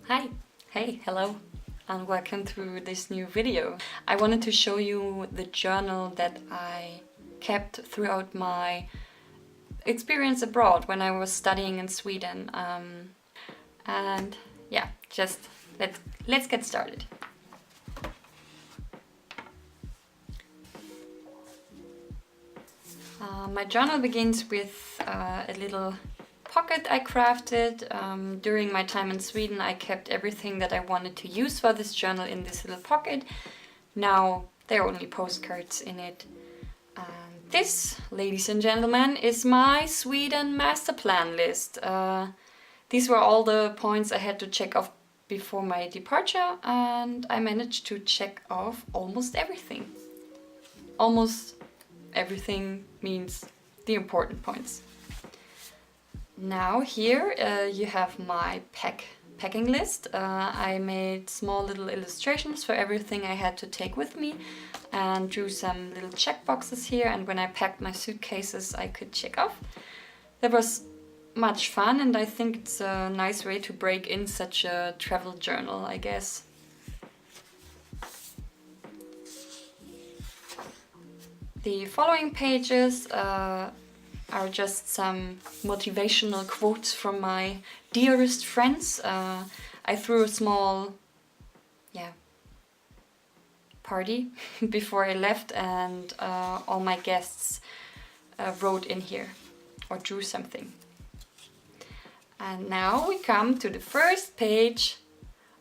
Hi, hey, hello, and welcome to this new video. I wanted to show you the journal that I kept throughout my experience abroad when I was studying in Sweden. And yeah, just let's get started. My journal begins with a little pocket I crafted. During my time in Sweden, I kept everything that I wanted to use for this journal in this little pocket. Now there are only postcards in it. And this, ladies and gentlemen, is my Sweden master plan list. These were all the points I had to check off before my departure, and I managed to check off almost everything. Almost everything means the important points. Now here you have my packing list. I made small little illustrations for everything I had to take with me and drew some little check boxes here, and when I packed my suitcases I could check off. That was much fun, and I think it's a nice way to break in such a travel journal, I guess. The following pages are just some motivational quotes from my dearest friends. I threw a small party before I left, and all my guests wrote in here or drew something. And now we come to the first page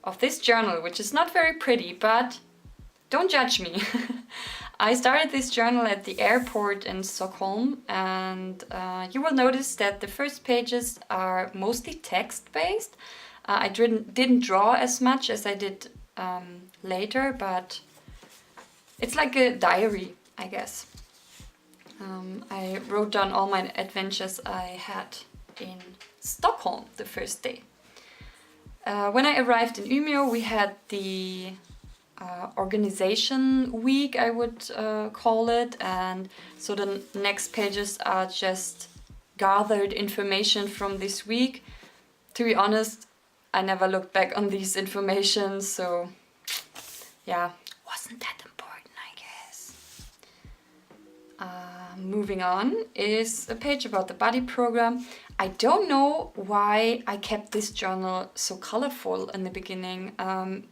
of this journal, which is not very pretty, but don't judge me. I started this journal at the airport in Stockholm, and you will notice that the first pages are mostly text-based. I didn't draw as much as I did later, but it's like a diary, I guess. I wrote down all my adventures I had in Stockholm the first day. When I arrived in Umeå, we had the organization week, I would call it, and so the next pages are just gathered information from this week. To be honest, I never looked back on these information, so yeah, wasn't that important, I guess. Moving on is a page about the buddy program. I don't know why I kept this journal so colorful in the beginning.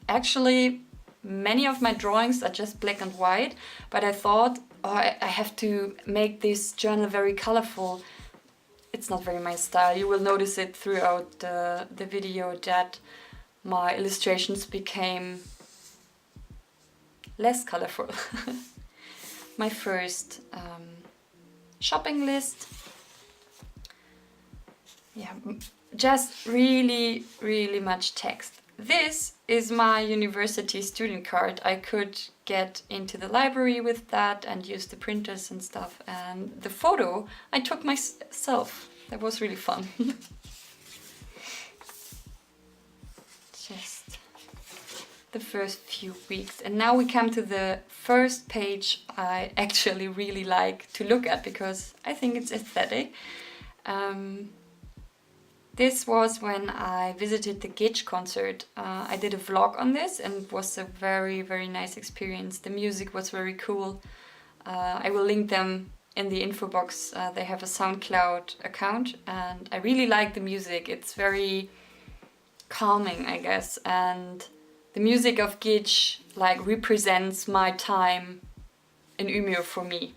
Actually, many of my drawings are just black and white, but I thought, I have to make this journal very colorful. It's not very my style. You will notice it throughout the video that my illustrations became less colorful. My first shopping list. Yeah, just really much text. This is my university student card. I could get into the library with that and use the printers and stuff. And the photo I took myself. That was really fun. Just the first few weeks. And now we come to the first page I actually really like to look at because I think it's aesthetic. This was when I visited the Gidge concert. I did a vlog on this and it was a very nice experience. The music was very cool. I will link them in the info box. They have a Soundcloud account and I really like the music. It's very calming, I guess, and the music of Gidge like represents my time in Umeå for me.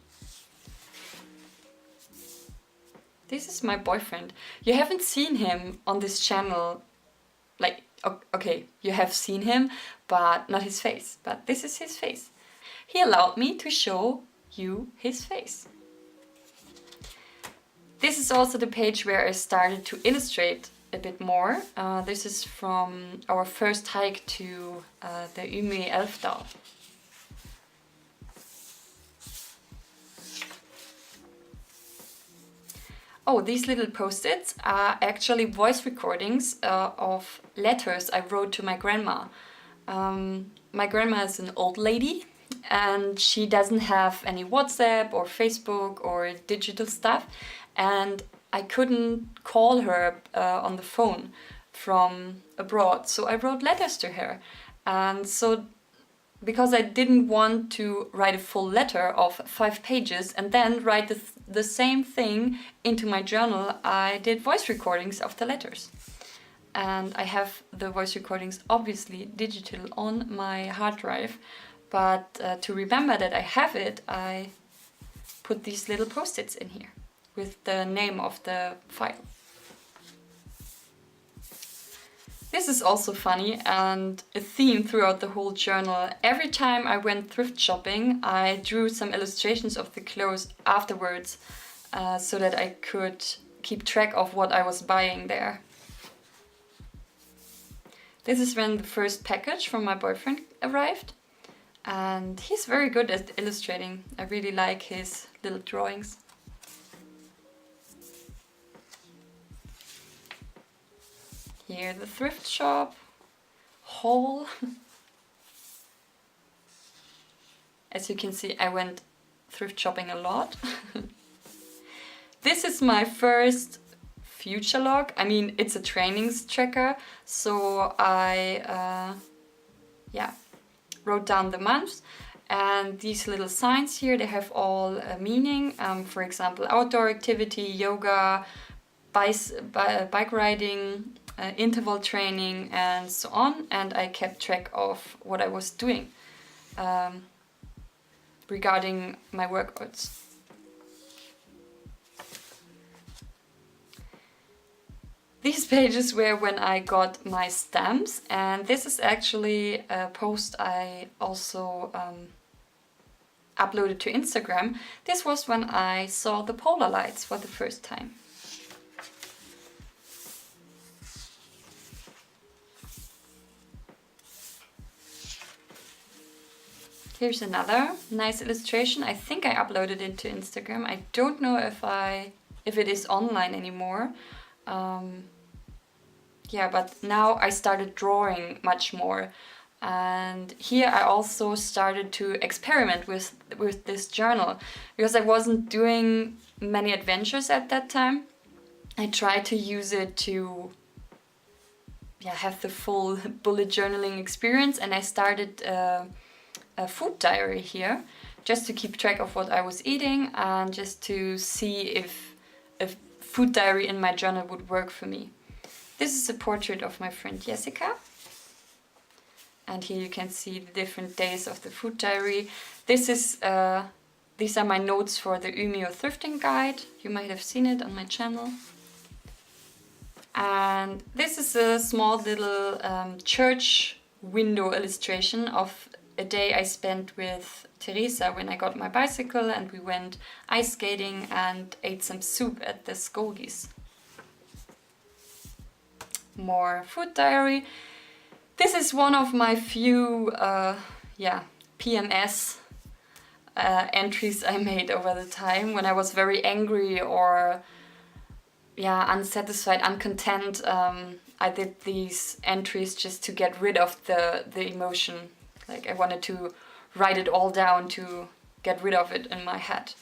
This is my boyfriend. You haven't seen him on this channel. Like, okay, you have seen him, but not his face. But this is his face. He allowed me to show you his face. This is also the page where I started to illustrate a bit more. This is from our first hike to the Ume Elfdal. Oh, these little post-its are actually voice recordings of letters I wrote to my grandma. My grandma is an old lady and she doesn't have any WhatsApp or Facebook or digital stuff, and I couldn't call her on the phone from abroad. So I wrote letters to her. And so because I didn't want to write a full letter of 5 pages and then write the same thing into my journal, I did voice recordings of the letters. And I have the voice recordings obviously digital on my hard drive, but to remember that I have it, I put these little post-its in here with the name of the file. This is also funny and a theme throughout the whole journal. Every time I went thrift shopping, I drew some illustrations of the clothes afterwards so that I could keep track of what I was buying there. This is when the first package from my boyfriend arrived, and he's very good at illustrating. I really like his little drawings. Here the thrift shop haul. As you can see, I went thrift shopping a lot. This is my first future log. I mean, it's a trainings tracker, so I wrote down the months, and these little signs here, they have all a meaning. For example, outdoor activity, yoga, bike riding, interval training, and so on. And I kept track of what I was doing regarding my workouts. These pages were when I got my stamps, and this is actually a post I also uploaded to Instagram. This was when I saw the polar lights for the first time. Here's another nice illustration. I think I uploaded it to Instagram. I don't know if it is online anymore. Yeah, but now I started drawing much more. And here I also started to experiment with this journal, because I wasn't doing many adventures at that time. I tried to use it to have the full bullet journaling experience, and I started a food diary here, just to keep track of what I was eating and just to see if a food diary in my journal would work for me. This is a portrait of my friend Jessica. And here you can see the different days of the food diary. These are my notes for the Umeå thrifting guide. You might have seen it on my channel. And this is a small little church window illustration of a day I spent with Teresa when I got my bicycle and we went ice skating and ate some soup at the Skolgis. More food diary. This is one of my few PMS entries I made over the time when I was very angry or unsatisfied, uncontent. I did these entries just to get rid of the emotion. Like I wanted to write it all down to get rid of it in my head.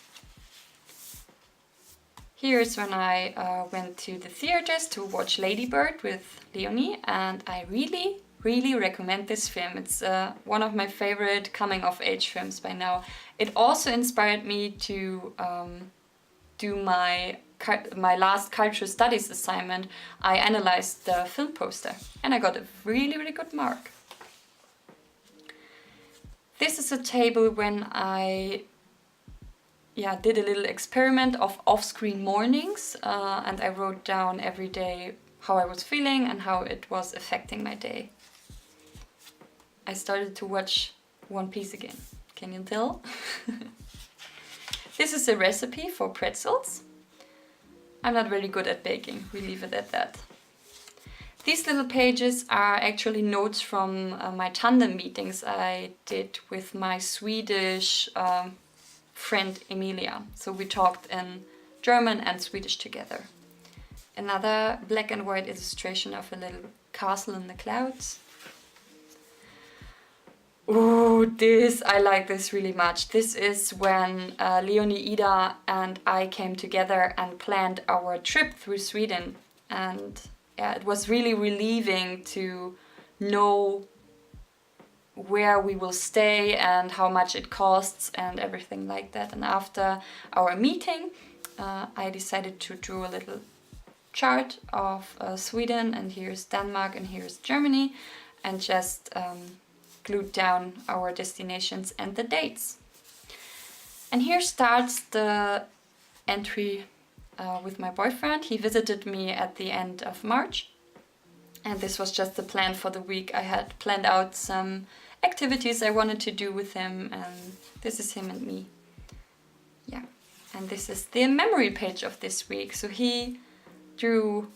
Here's when I went to the theaters to watch Lady Bird with Leonie, and I really recommend this film. It's one of my favorite coming-of-age films by now. It also inspired me to do my last cultural studies assignment. I analyzed the film poster and I got a really good mark. This is a table when I did a little experiment of off-screen mornings and I wrote down every day how I was feeling and how it was affecting my day. I started to watch One Piece again. Can you tell? This is a recipe for pretzels. I'm not really good at baking, we leave it at that. These little pages are actually notes from my tandem meetings I did with my Swedish friend Emilia. So we talked in German and Swedish together. Another black and white illustration of a little castle in the clouds. Ooh, I like this really much. This is when Leonie, Ida and I came together and planned our trip through Sweden. And yeah, it was really relieving to know where we will stay and how much it costs and everything like that. And after our meeting, I decided to draw a little chart of Sweden, and here's Denmark and here's Germany, and just glued down our destinations and the dates. And here starts the entry with my boyfriend. He visited me at the end of March, and this was just the plan for the week. I had planned out some activities I wanted to do with him, and this is him and me. Yeah, and this is the memory page of this week. So he drew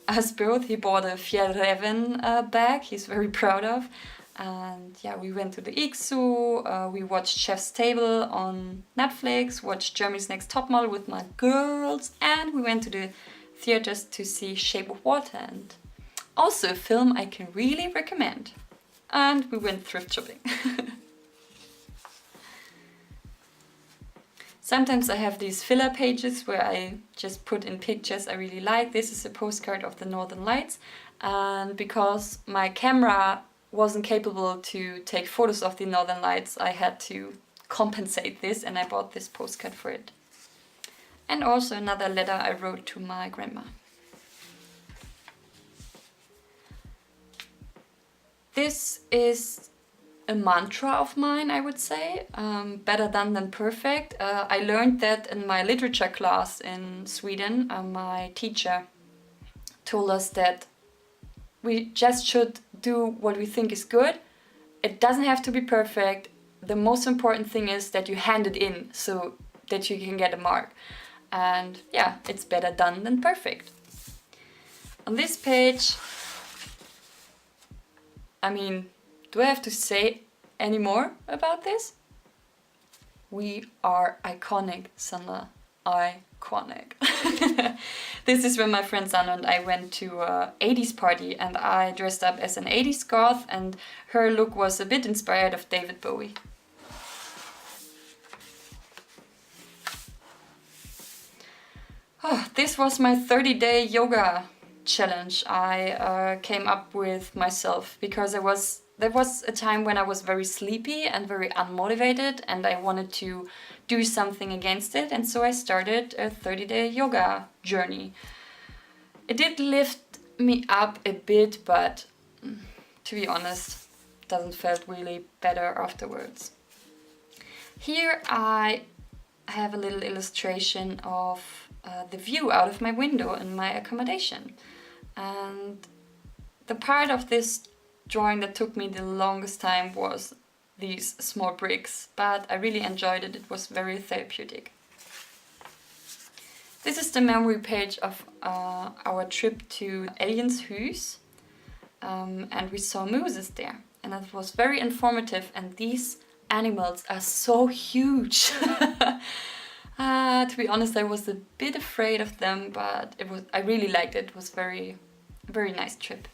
us both. He bought a Fjällräven bag he's very proud of. And yeah, we went to the Iksu, we watched Chef's Table on Netflix, watched Germany's Next Topmodel with my girls, and we went to the theaters to see Shape of Water, and also a film I can really recommend. And we went thrift shopping. Sometimes I have these filler pages where I just put in pictures I really like. This is a postcard of the Northern Lights, and because my camera wasn't capable to take photos of the Northern Lights, I had to compensate this, and I bought this postcard for it. And also another letter I wrote to my grandma. This is a mantra of mine, I would say, better done than perfect. I learned that in my literature class in Sweden. My teacher told us that we just should do what we think is good. It doesn't have to be perfect. The most important thing is that you hand it in so that you can get a mark. And yeah, it's better done than perfect. On this page, I mean, do I have to say any more about this? We are iconic, Sanna. Iconic. This is when my friend Sanna and I went to a 80s party, and I dressed up as an 80s goth, and her look was a bit inspired of David Bowie. Oh, this was my 30-day yoga challenge I came up with myself, because there was a time when I was very sleepy and very unmotivated, and I wanted to do something against it, and so I started a 30-day yoga journey. It did lift me up a bit, but to be honest, doesn't felt really better afterwards. Here I have a little illustration of the view out of my window in my accommodation, and the part of this drawing that took me the longest time was these small bricks, but I really enjoyed it. It was very therapeutic. This is the memory page of our trip to Elgenshus, and we saw mooses there, and it was very informative, and these animals are so huge. To be honest, I was a bit afraid of them, but I really liked it. It was very nice trip.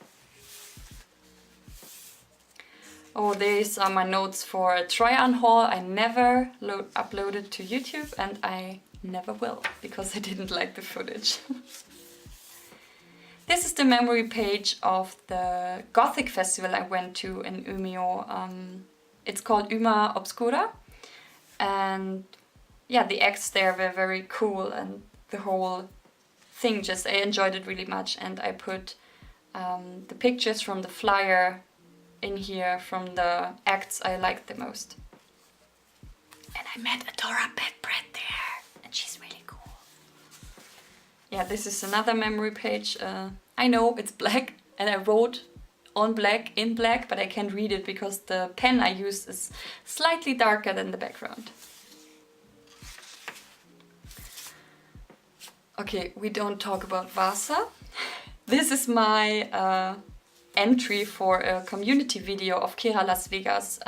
Oh, these are my notes for a try-on haul. I never uploaded to YouTube, and I never will, because I didn't like the footage. This is the memory page of the Gothic festival I went to in Umeå. It's called Uma Obscura, and yeah, the acts there were very cool, and the whole thing I enjoyed it really much, and I put the pictures from the flyer in here from the acts I liked the most. And I met Adora Bedbread there, and she's really cool. Yeah, this is another memory page. I know it's black, and I wrote on black, in black, but I can't read it because the pen I used is slightly darker than the background. Okay, we don't talk about Vasa. This is my entry for a community video of Kira Las Vegas.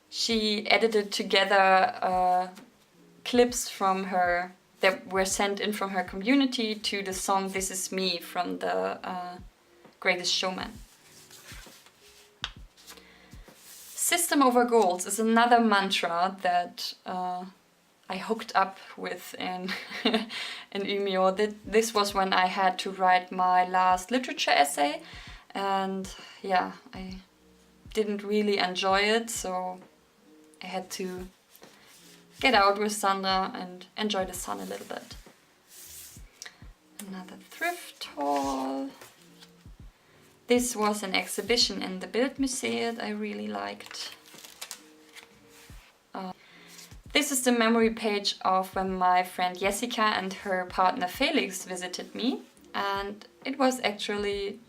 She edited together clips from her that were sent in from her community to the song This Is Me from the Greatest Showman. System over goals is another mantra that I hooked up with in in Umeå. This was when I had to write my last literature essay, and yeah, I didn't really enjoy it, so I had to get out with Sandra and enjoy the sun a little bit. Another thrift haul. This was an exhibition in the Bildmuseet I really liked. This is the memory page of when my friend Jessica and her partner Felix visited me, and it was actually,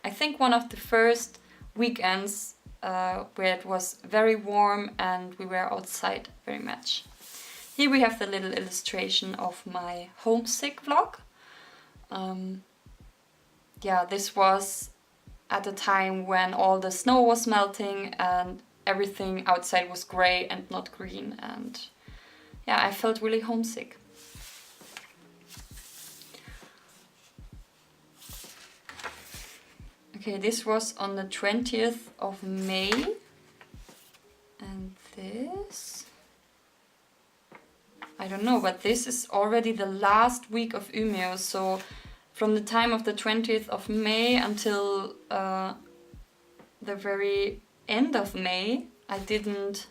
I think, one of the first weekends where it was very warm and we were outside very much. Here we have the little illustration of my homesick vlog. Yeah, this was at a time when all the snow was melting and everything outside was grey and not green, and yeah, I felt really homesick. Okay, this was on the 20th of May, and this, I don't know, but this is already the last week of Umeå, so from the time of the 20th of May until the very end of May, I didn't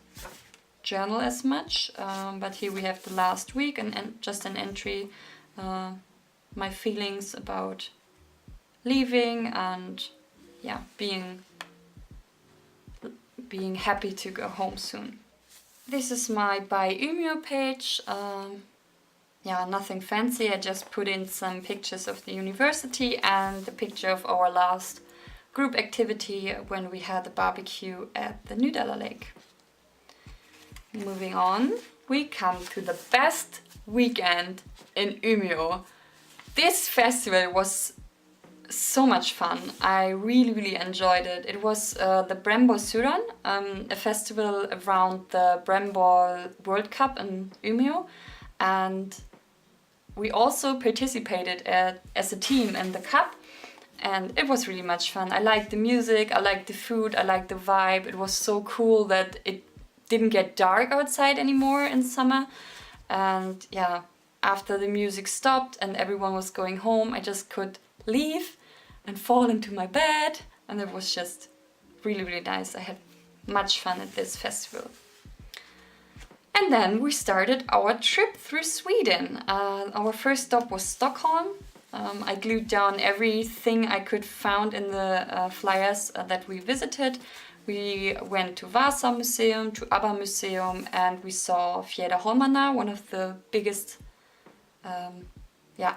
journal as much, but here we have the last week and just an entry, my feelings about leaving and yeah, being happy to go home soon. This is my By Umeå page. Yeah, nothing fancy, I just put in some pictures of the university and the picture of our last group activity when we had a barbecue at the Nydala Lake. Moving on, we come to the best weekend in Umeå. This festival was so much fun. I really enjoyed it. It was the Brembol Suran, a festival around the Brembol World Cup in Umeå, and we also participated as a team in the cup, and it was really much fun. I liked the music, I liked the food, I liked the vibe. It was so cool that it didn't get dark outside anymore in summer, and yeah, after the music stopped and everyone was going home, I just could leave and fall into my bed, and it was just really nice. I had much fun at this festival. And then we started our trip through Sweden. Our first stop was Stockholm. I glued down everything I could find in the flyers that we visited. We went to Vasa Museum, to ABBA Museum, and we saw Fjäderholmarna, one of the biggest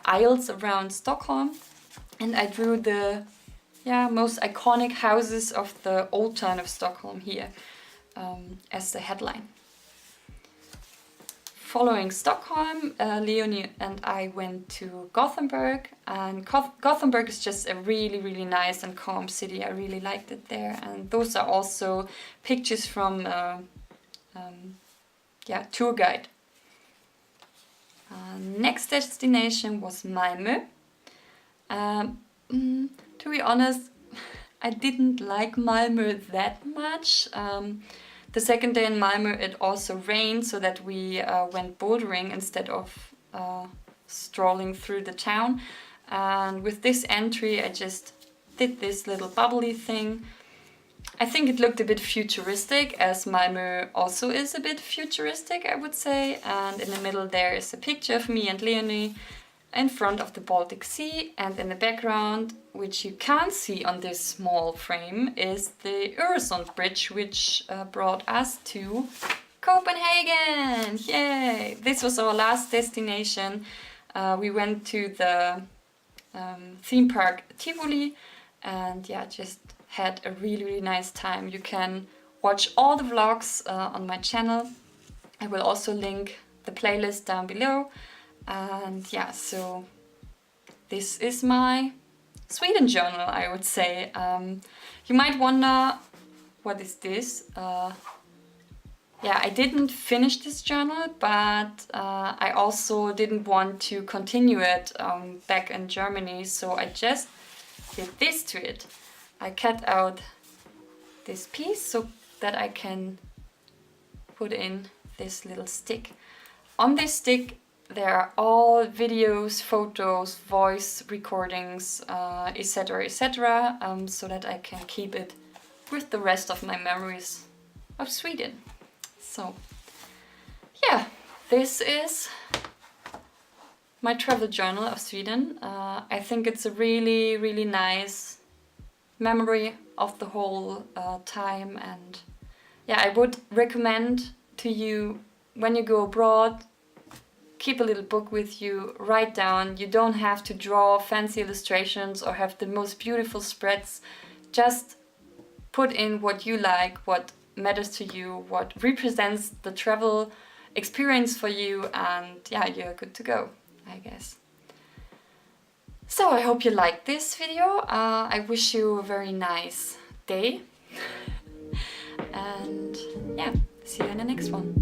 aisles around Stockholm. And I drew the most iconic houses of the old town of Stockholm here as the headline. Following Stockholm, Leonie and I went to Gothenburg, and Gothenburg is just a really nice and calm city. I really liked it there, and those are also pictures from tour guide. Next destination was Malmö. To be honest, I didn't like Malmö that much. The second day in Malmö it also rained, so that we went bouldering instead of strolling through the town. And with this entry I just did this little bubbly thing. I think it looked a bit futuristic, as Malmö also is a bit futuristic, I would say. And in the middle there is a picture of me and Leonie in front of the Baltic Sea, and in the background, which you can't see on this small frame, is the Öresund Bridge, which brought us to Copenhagen! Yay! This was our last destination. We went to the theme park Tivoli, and yeah, just had a really nice time. You can watch all the vlogs on my channel. I will also link the playlist down below. And yeah, so this is my Sweden journal, I would say. You might wonder, what is this? I didn't finish this journal, but I also didn't want to continue it back in Germany, so I just did this to it. I cut out this piece so that I can put in this little stick. on this stick there are all videos, photos, voice recordings, etc, etc, so that I can keep it with the rest of my memories of Sweden. So yeah, this is my travel journal of Sweden. I think it's a really, really nice memory of the whole time, and yeah, I would recommend to you, when you go abroad, keep a little book with you, write down. You don't have to draw fancy illustrations or have the most beautiful spreads. Just put in what you like, what matters to you, what represents the travel experience for you, and yeah, you're good to go, I guess. So I hope you liked this video. I wish you a very nice day. And yeah, see you in the next one.